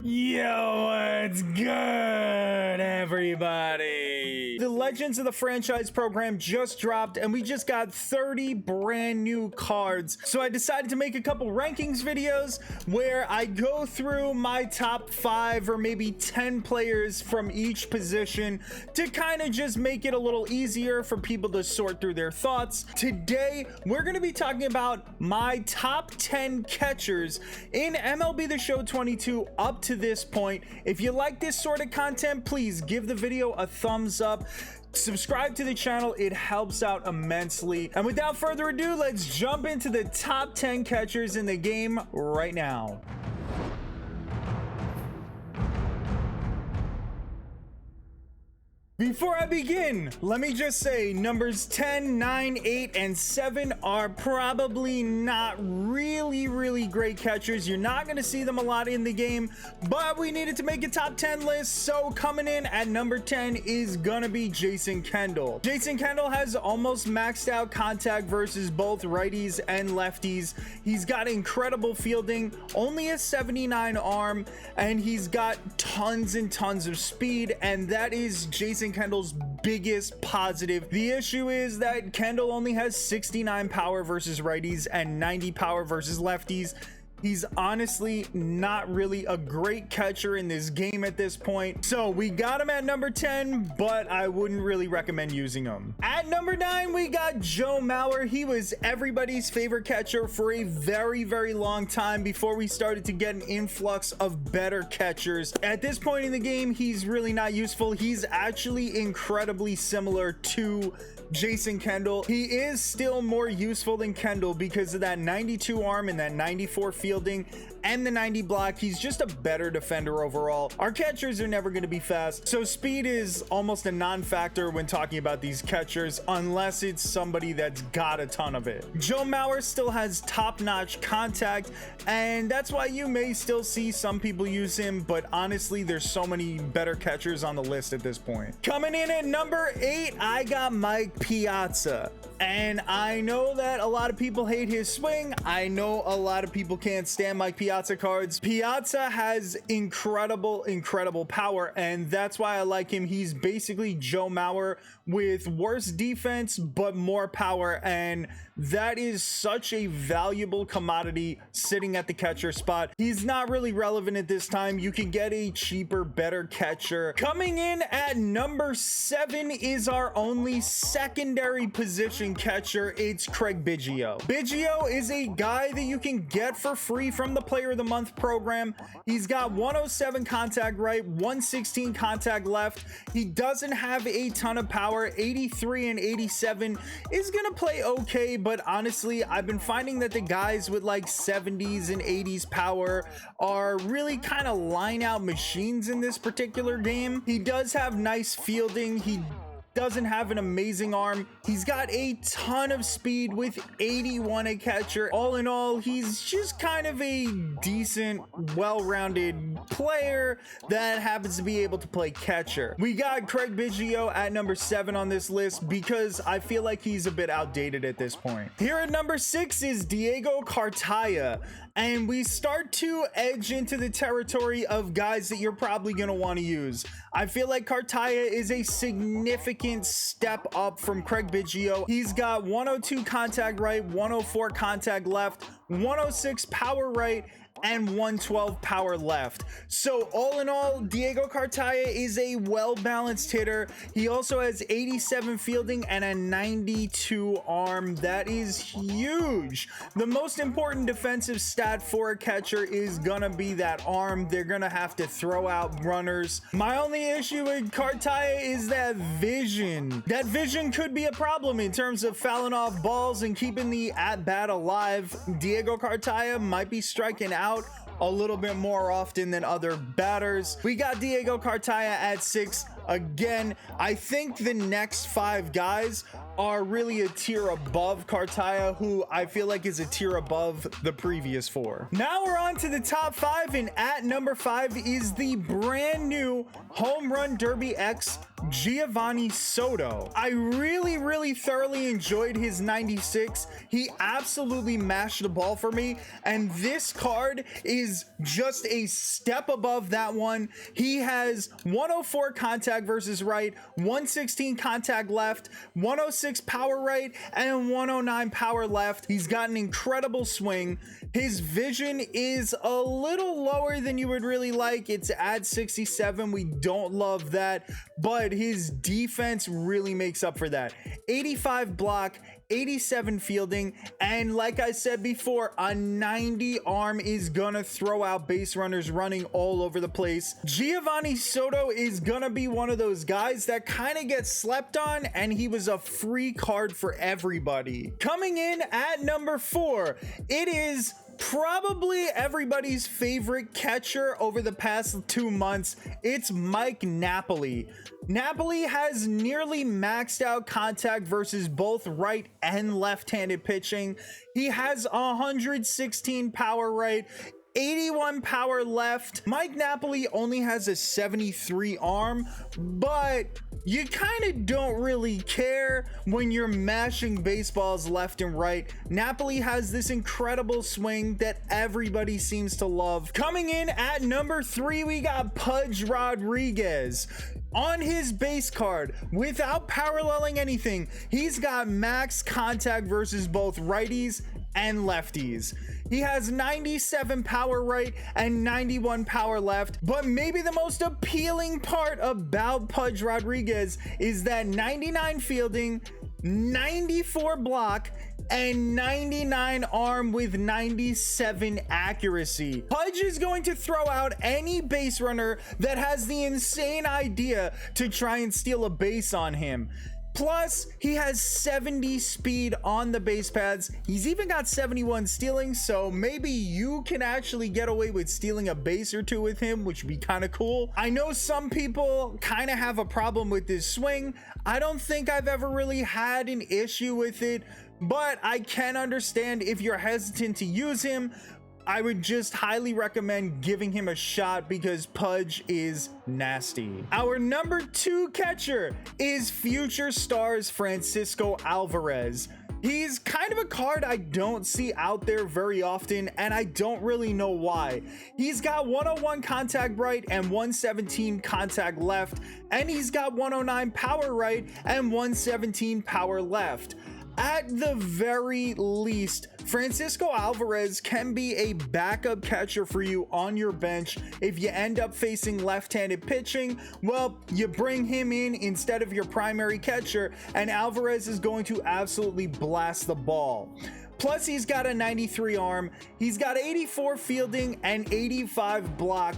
Yo, what's good, everybody? The Legends of the Franchise program just dropped, and we just got 30 brand new cards. So I decided to make a couple rankings videos where I go through my top 5 or maybe 10 players from each position to kind of just make it a little easier for people to sort through their thoughts. Today, we're going to be talking about my top 10 catchers in MLB The Show 22 up to this point. If you like this sort of content, please give the video a thumbs up. Subscribe to the channel, it helps out immensely. And without further ado, let's jump into the top 10 catchers in the game right now. Before I begin, let me just say numbers 10, 9, 8, and 7 are probably not really great catchers. You're not going to see them a lot in the game, but we needed to make a top 10 list. So coming in at number 10 is going to be Jason Kendall. Jason Kendall has almost maxed out contact versus both righties and lefties. He's got incredible fielding, only a 79 arm, and he's got tons and tons of speed, and that is Jason Kendall's biggest positive. The issue is that Kendall only has 69 power versus righties and 90 power versus lefties. He's honestly not really a great catcher in this game at this point. So we got him at number 10, but I wouldn't really recommend using him. At number 9, we got Joe Mauer. He was everybody's favorite catcher for a very long time before we started to get an influx of better catchers. At this point in the game, he's really not useful. He's actually incredibly similar to Jason Kendall. He is still more useful than Kendall because of that 92 arm and that 94 fielding and the 90 block. He's just a better defender overall. Our catchers are never going to be fast, so speed is almost a non-factor when talking about these catchers unless it's somebody that's got a ton of it. Joe Mauer still has top-notch contact, and that's why you may still see some people use him, but honestly there's so many better catchers on the list at this point. Coming in at number 8, I got Mike Piazza. And I know that a lot of people hate his swing. I know a lot of people can't stand Mike Piazza cards. Piazza has incredible power, and that's why I like him. He's basically Joe Mauer with worse defense but more power, and that is such a valuable commodity sitting at the catcher spot. He's not really relevant at this time. You can get a cheaper, better catcher. Coming in at number 7 is our only secondary position catcher. It's Craig Biggio. Biggio is a guy that you can get for free from the Player of the Month program. He's got 107 contact right, 116 contact left. He doesn't have a ton of power. 83 and 87 is gonna play okay, but honestly I've been finding that the guys with like 70s and 80s power are really kind of line out machines in this particular game. He does have nice fielding. He doesn't have an amazing arm. He's got a ton of speed with 81 a catcher. All in all, he's just kind of a decent, well-rounded player that happens to be able to play catcher. We got Craig Biggio at number 7 on this list because I feel like he's a bit outdated at this point. Here at number 6 is Diego Kartaya, and we start to edge into the territory of guys that you're probably going to want to use. I feel like Kartaya is a significant step up from Craig Biggio. He's got 102 contact right, 104 contact left, 106 power right, and 112 power left. So all in all, Diego Kartaya is a well-balanced hitter. He also has 87 fielding and a 92 arm. That is huge. The most important defensive stat for a catcher is gonna be that arm. They're gonna have to throw out runners. My only issue with Kartaya is that vision. That vision could be a problem in terms of fouling off balls and keeping the at-bat alive. Diego Kartaya might be striking out a little bit more often than other batters. We got Diego Kartaya at 6. Again, I think the next 5 guys are really a tier above Kartaya, who I feel like is a tier above the previous 4. Now we're on to the top 5, and at number 5 is the brand new Home Run Derby X Giovanni Soto. I really thoroughly enjoyed his 96. He absolutely mashed the ball for me, and this card is just a step above that one. He has 104 contact versus right, 116 contact left, 106 power right, and 109 power left. He's got an incredible swing. His vision is a little lower than you would really like. It's at 67. We don't love that, but his defense really makes up for that. 85 block, 87 fielding, and like I said before, a 90 arm is gonna throw out base runners running all over the place. Giovanni Soto is gonna be one of those guys that kind of gets slept on, and he was a free card for everybody. Coming in at number 4, it is probably everybody's favorite catcher over the past 2 months. It's Mike Napoli. Napoli has nearly maxed out contact versus both right and left-handed pitching. He has 116 power right, 81 power left. Mike Napoli only has a 73 arm, but you kind of don't really care when you're mashing baseballs left and right. Napoli has this incredible swing that everybody seems to love. Coming in at number 3, we got Pudge Rodriguez. On his base card, without paralleling anything, he's got max contact versus both righties and lefties. He has 97 power right and 91 power left, but maybe the most appealing part about Pudge Rodriguez is that 99 fielding, 94 block, and 99 arm with 97 accuracy. Pudge is going to throw out any base runner that has the insane idea to try and steal a base on him. Plus, he has 70 speed on the base paths. He's even got 71 stealing, so maybe you can actually get away with stealing a base or 2 with him, which would be kind of cool. I know some people kind of have a problem with this swing. I don't think I've ever really had an issue with it, but I can understand if you're hesitant to use him. I would just highly recommend giving him a shot because Pudge is nasty. Our number 2 catcher is future stars Francisco Alvarez. He's kind of a card I don't see out there very often, and I don't really know why. He's got 101 contact right and 117 contact left, and he's got 109 power right and 117 power left. At the very least, Francisco Alvarez can be a backup catcher for you on your bench. If you end up facing left-handed pitching, well, you bring him in instead of your primary catcher, and Alvarez is going to absolutely blast the ball. Plus, he's got a 93 arm, he's got 84 fielding and 85 block.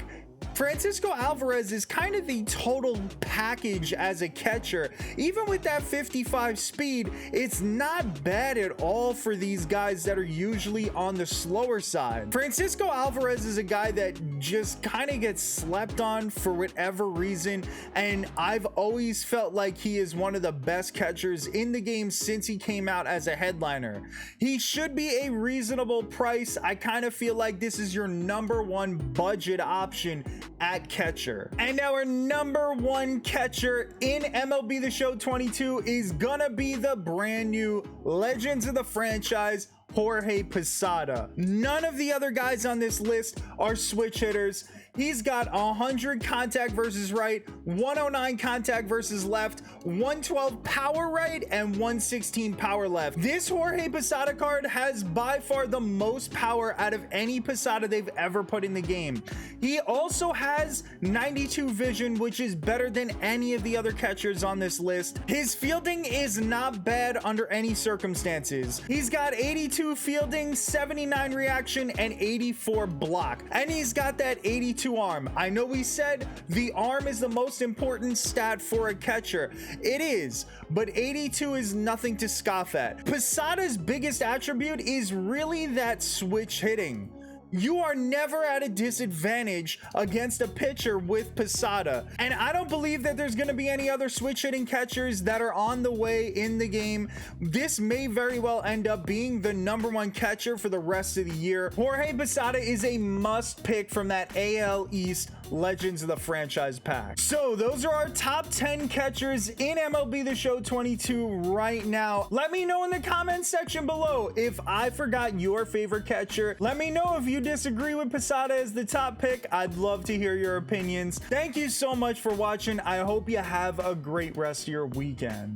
Francisco Alvarez is kind of the total package as a catcher. Even with that 55 speed, it's not bad at all for these guys that are usually on the slower side. Francisco Alvarez is a guy that just kind of gets slept on for whatever reason, and I've always felt like he is one of the best catchers in the game since he came out as a headliner. He should be a reasonable price. I kind of feel like this is your number 1 budget option at catcher. And our number 1 catcher in MLB The Show 22 is gonna be the brand new Legends of the franchise, Jorge Posada. None of the other guys on this list are switch hitters. He's got 100 contact versus right, 109 contact versus left, 112 power right, and 116 power left. This Jorge Posada card has by far the most power out of any Posada they've ever put in the game. He also has 92 vision, which is better than any of the other catchers on this list. His fielding is not bad under any circumstances. He's got 82 fielding, 79 reaction, and 84 block. And he's got that 82 arm. I know we said the arm is the most important stat for a catcher. It is, but 82 is nothing to scoff at. Posada's biggest attribute is really that switch hitting. You are never at a disadvantage against a pitcher with Posada. And I don't believe that there's going to be any other switch hitting catchers that are on the way in the game. This may very well end up being the #1 catcher for the rest of the year. Jorge Posada is a must pick from that AL East Legends of the Franchise pack. So those are our top 10 catchers in MLB The Show 22 right now. Let me know in the comment section below if I forgot your favorite catcher. Let me know if you disagree with Posada as the top pick. I'd love to hear your opinions. Thank you so much for watching. I hope you have a great rest of your weekend.